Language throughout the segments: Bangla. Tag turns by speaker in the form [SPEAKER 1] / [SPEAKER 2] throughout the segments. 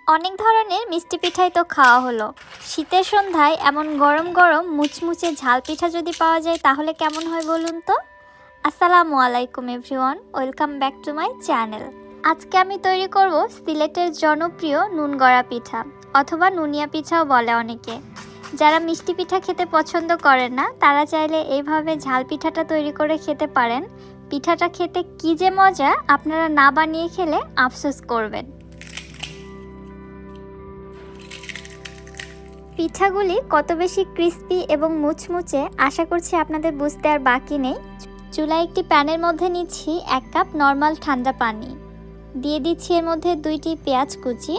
[SPEAKER 1] অনেক ধরনের মিষ্টি পিঠাই তো খাওয়া হলো। শীতের সন্ধ্যায় এমন গরম গরম মুচমুচে ঝাল পিঠা যদি পাওয়া যায় তাহলে কেমন হয় বলুন তো। আসসালামু আলাইকুম everyone, welcome back to my channel. আজকে আমি তৈরি করব সিলেটের জনপ্রিয় নুন গড়া পিঠা, অথবা নুনিয়া পিঠাও বলে অনেকে। যারা মিষ্টি পিঠা খেতে পছন্দ করেন না তারা চাইলে এইভাবে ঝাল পিঠাটা তৈরি করে খেতে পারেন। পিঠাটা খেতে কী যে মজা, আপনারা না বানিয়ে খেলে আফসোস করবেন। পিঠাগুলি কত বেশি ক্রিস্পি এবং মুচমুচে আশা করছি আপনাদের বুঝতে আর বাকি নেই। চুলায় একটি প্যানের মধ্যে নিচ্ছি 1 কাপ নর্মাল ঠান্ডা পানি, দিয়ে দিচ্ছি এর মধ্যে 2টি পেঁয়াজ কুচি,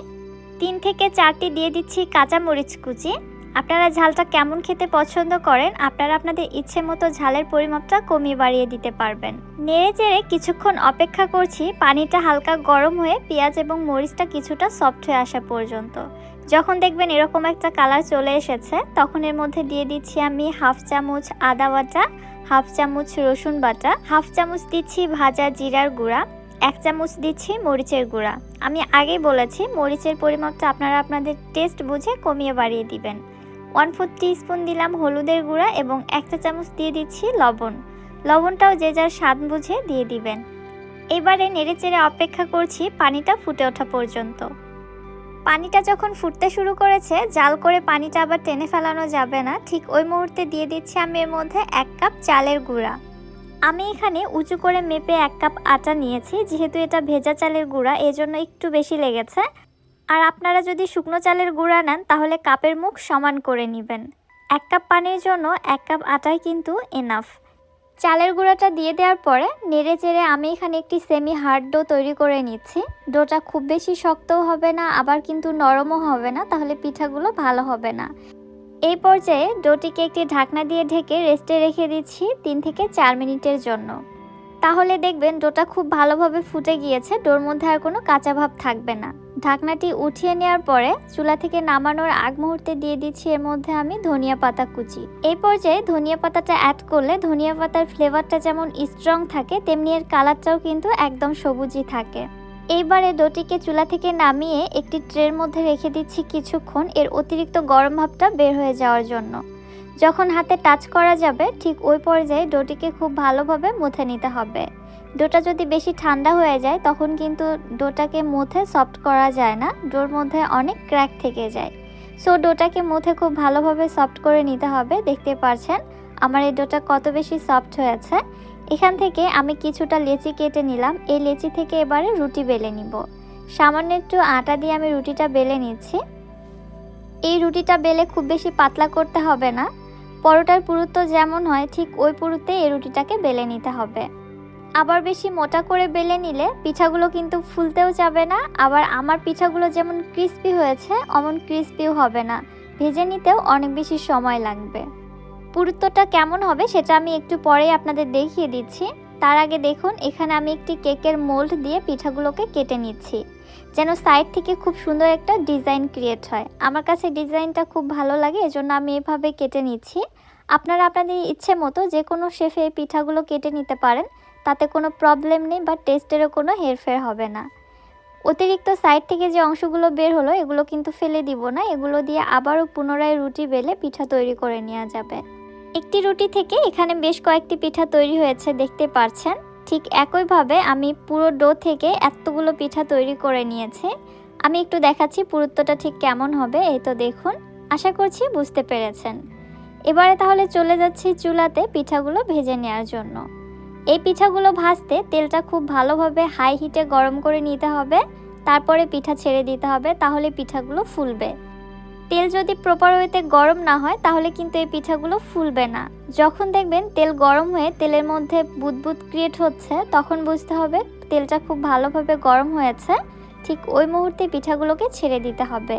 [SPEAKER 1] 3 থেকে 4টি দিয়ে দিচ্ছি কাঁচা মরিচ কুচি। আপনারা ঝালটা কেমন খেতে পছন্দ করেন আপনারা আপনাদের ইচ্ছে মতো ঝালের পরিমাপটা কমিয়ে বাড়িয়ে দিতে পারবেন। নেড়ে চেড়ে কিছুক্ষণ অপেক্ষা করছি পানিটা হালকা গরম হয়ে পেঁয়াজ এবং মরিচটা কিছুটা সফট হয়ে আসা পর্যন্ত। যখন দেখবেন এরকম একটা কালার চলে এসেছে তখন এর মধ্যে দিয়ে দিচ্ছি আমি 1/2 চামচ আদা বাটা, 1/2 চামচ রসুন বাটা, 1/2 চামচ দিচ্ছি ভাজা জিরার গুঁড়া, 1 চামচ দিচ্ছি মরিচের গুঁড়া। আমি আগেই বলেছি মরিচের পরিমাপটা আপনারা আপনাদের টেস্ট বুঝে কমিয়ে বাড়িয়ে দিবেন। 1/4 টিস্পুন দিলাম হলুদের গুঁড়া এবং 1 চা চামচ দিয়ে দিচ্ছি লবণ। লবণটাও যে যার স্বাদ বুঝে দিয়ে দিবেন। এবারে নেড়েচেড়ে অপেক্ষা করছি পানিটা ফুটে ওঠা পর্যন্ত। পানিটা যখন ফুটতে শুরু করেছে জাল করে পানিটা আবার টেনে ফেলানো যাবে না, ঠিক ওই মুহূর্তে দিয়ে দিচ্ছি আমি এর মধ্যে 1 কাপ চালের গুঁড়া। আমি এখানে উঁচু করে মেপে 1 কাপ আটা নিয়েছি, যেহেতু এটা ভেজা চালের গুঁড়া এজন্য একটু বেশি লেগেছে। আর আপনারা যদি শুকনো চালের গুঁড়া নেন তাহলে কাপের মুখ সমান করে নেবেন। 1 কাপ পানির জন্য 1 কাপ আটাই কিন্তু এনাফ। চালের গুঁড়াটা দিয়ে দেওয়ার পরে নেড়ে চেড়ে আমি এখানে একটি সেমি হার্ড ডো তৈরি করে নিচ্ছি। ডোটা খুব বেশি শক্তও হবে না আবার কিন্তু নরমও হবে না, তাহলে পিঠাগুলো ভালো হবে না। এই পর্যায়ে ডোটিকে একটি ঢাকনা দিয়ে ঢেকে রেস্টে রেখে দিচ্ছি 3 থেকে 4 মিনিটের জন্য। তাহলে দেখবেন ডোটা খুব ভালোভাবে ফুটে গিয়েছে, ডোর মধ্যে আর কোনো কাঁচা ভাব থাকবে না। ঢাকনাটি উঠিয়ে নেওয়ার পরে চুলা থেকে নামানোর আগ মুহূর্তে দিয়ে দিচ্ছি এর মধ্যে আমি ধনিয়া পাতা কুচি। এই পর্যায়ে ধনিয়া পাতাটা অ্যাড করলে ধনিয়া পাতার ফ্লেভারটা যেমন স্ট্রং থাকে তেমনি এর কালারটাও কিন্তু একদম সবুজই থাকে। এইবারে ডোটিকে চুলা থেকে নামিয়ে একটি ট্রের মধ্যে রেখে দিচ্ছি কিছুক্ষণ এর অতিরিক্ত গরম ভাবটা বের হয়ে যাওয়ার জন্য। যখন হাতে টাচ করা যাবে ঠিক ওই পর্যায়ে ডোটিকে খুব ভালোভাবে মুথে নিতে হবে। ডোটা যদি বেশি ঠান্ডা হয়ে যায় তখন কিন্তু ডোটাকে মুথে সফট করা যায় না, ডোর মধ্যে অনেক ক্র্যাক থেকে যায়। সো ডোটাকে মুথে খুব ভালোভাবে সফট করে নিতে হবে। দেখতে পাচ্ছেন আমার এই ডোটা কত বেশি সফট হয়েছে। এখান থেকে আমি কিছুটা লেচি কেটে নিলাম, এই লেচি থেকে এবারে রুটি বেলে নিব। সামান্য একটু আটা দিয়ে আমি রুটিটা বেলে নিচ্ছি। এই রুটিটা বেলে খুব বেশি পাতলা করতে হবে না, পরোটার পুরুত্ব যেমন হয় ঠিক ওই পুরুত্বে এই রুটিটাকে বেলে নিতে হবে। আবার বেশি মোটা করে বেলে নিলে পিঠাগুলো কিন্তু ফুলতেও যাবে না, আবার আমার পিঠাগুলো যেমন ক্রিস্পি হয়েছে অমন ক্রিস্পিও হবে না, ভেজে নিতেও অনেক বেশি সময় লাগবে। পুরুত্বটা কেমন হবে সেটা আমি একটু পরেই আপনাদের দেখিয়ে দিচ্ছি। তার আগে দেখুন এখানে আমি একটি কেকের মোল্ড দিয়ে পিঠাগুলোকে কেটে নিচ্ছি, যেন সাইড থেকে খুব সুন্দর একটা ডিজাইন ক্রিয়েট হয়। আমার কাছে ডিজাইনটা খুব ভালো লাগে এজন্য আমি এভাবে কেটে নিচ্ছি। আপনারা আপনাদের ইচ্ছে মতো যে কোনো শেপে এই পিঠাগুলো কেটে নিতে পারেন, তাতে কোনো প্রবলেম নেই বা টেস্টেরও কোনো হেরফের হবে না। অতিরিক্ত সাইড থেকে যে অংশগুলো বের হলো এগুলো কিন্তু ফেলে দিব না, এগুলো দিয়ে আবারও পুনরায় রুটি বেলে পিঠা তৈরি করে নেওয়া যাবে। একটি রুটি থেকে এখানে বেশ কয়েকটি পিঠা তৈরি হয়েছে দেখতে পাচ্ছেন। ঠিক একইভাবে আমি পুরো ডো থেকে এতগুলো পিঠা তৈরি করে নিয়েছি। আমি একটু দেখাচ্ছি পুরুত্বটা ঠিক কেমন হবে। এই তো দেখুন, আশা করছি বুঝতে পেরেছেন। এবারে তাহলে চলে যাচ্ছি চুলাতে পিঠাগুলো ভেজে নেওয়ার জন্য। এই পিঠাগুলো ভাজতে তেলটা খুব ভালোভাবে হাই হিটে গরম করে নিতে হবে, তারপরে পিঠা ছেড়ে দিতে হবে, তাহলে পিঠাগুলো ফুলবে। তেল যদি প্রপার ওয়েতে গরম না হয় তাহলে কিন্তু এই পিঠাগুলো ফুলবে না। যখন দেখবেন তেল গরম হয়ে তেলের মধ্যে বুদবুদ ক্রিয়েট হচ্ছে তখন বুঝতে হবে তেলটা খুব ভালোভাবে গরম হয়েছে। ঠিক ওই মুহূর্তে পিঠাগুলোকে ছেড়ে দিতে হবে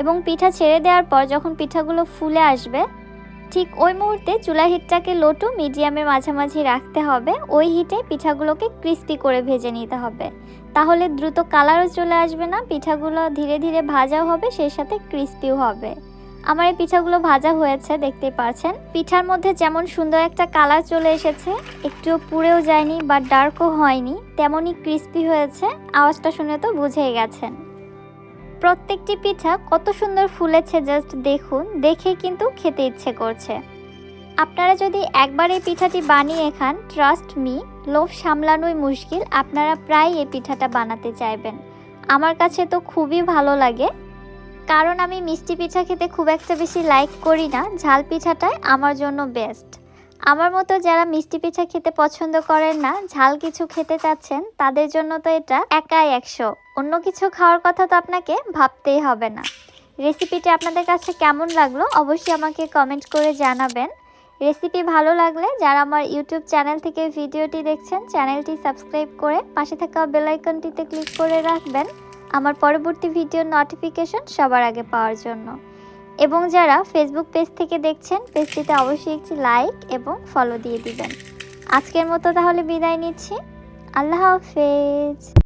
[SPEAKER 1] এবং পিঠা ছেড়ে দেওয়ার পর যখন পিঠাগুলো ফুলে আসবে ঠিক ওই মুহূর্তে চুলার হিটটাকে লো টু মিডিয়ামের মাঝামাঝি রাখতে হবে। ওই হিটে পিঠাগুলোকে ক্রিস্পি করে ভেজে নিতে হবে, তাহলে দ্রুত কালারও চলে আসবে না, পিঠাগুলো ধীরে ধীরে ভাজাও হবে সেই সাথে ক্রিস্পিও হবে। আমার এই পিঠাগুলো ভাজা হয়েছে দেখতে পাচ্ছেন। পিঠার মধ্যে যেমন সুন্দর একটা কালার চলে এসেছে, একটুও পুড়েও যায়নি বা ডার্কও হয়নি, তেমনই ক্রিস্পি হয়েছে। আওয়াজটা শুনে তো বুঝেই গেছেন। প্রত্যেকটি পিঠা কত সুন্দর ফুলেছে, জাস্ট দেখুন, দেখে কিন্তু খেতে ইচ্ছে করছে। আপনারা যদি একবার এই পিঠাটি বানিয়ে খান, ট্রাস্ট মি, লোভ সামলানোই মুশকিল, আপনারা প্রায় এই পিঠাটা বানাতে চাইবেন। আমার কাছে তো খুবই ভালো লাগে, কারণ আমি মিষ্টি পিঠা খেতে খুব একটা বেশি লাইক করি না। ঝাল পিঠাটাই আমার জন্য বেস্ট। আমার মতো যারা মিষ্টি পিঠা খেতে পছন্দ করেন না, ঝাল কিছু খেতে চাচ্ছেন, তাদের জন্য তো এটা একাই 100। অন্য কিছু খাওয়ার কথা তো আপনাকে ভাবতেই হবে না। রেসিপিটি আপনাদের কাছে কেমন লাগলো অবশ্যই আমাকে কমেন্ট করে জানাবেন। রেসিপি ভালো লাগলে যারা আমার ইউটিউব চ্যানেল থেকে ভিডিওটি দেখছেন, চ্যানেলটি সাবস্ক্রাইব করে পাশে থাকা বেল আইকনটিতে ক্লিক করে রাখবেন আমার পরবর্তী ভিডিওর নোটিফিকেশন সবার আগে পাওয়ার জন্য। এবং যারা ফেসবুক পেজ থেকে দেখছেন, পেজটিতে অবশ্যই একটি লাইক এবং ফলো দিয়ে দিবেন। আজকের মতো তাহলে বিদায় নিচ্ছি। আল্লাহ হাফেজ।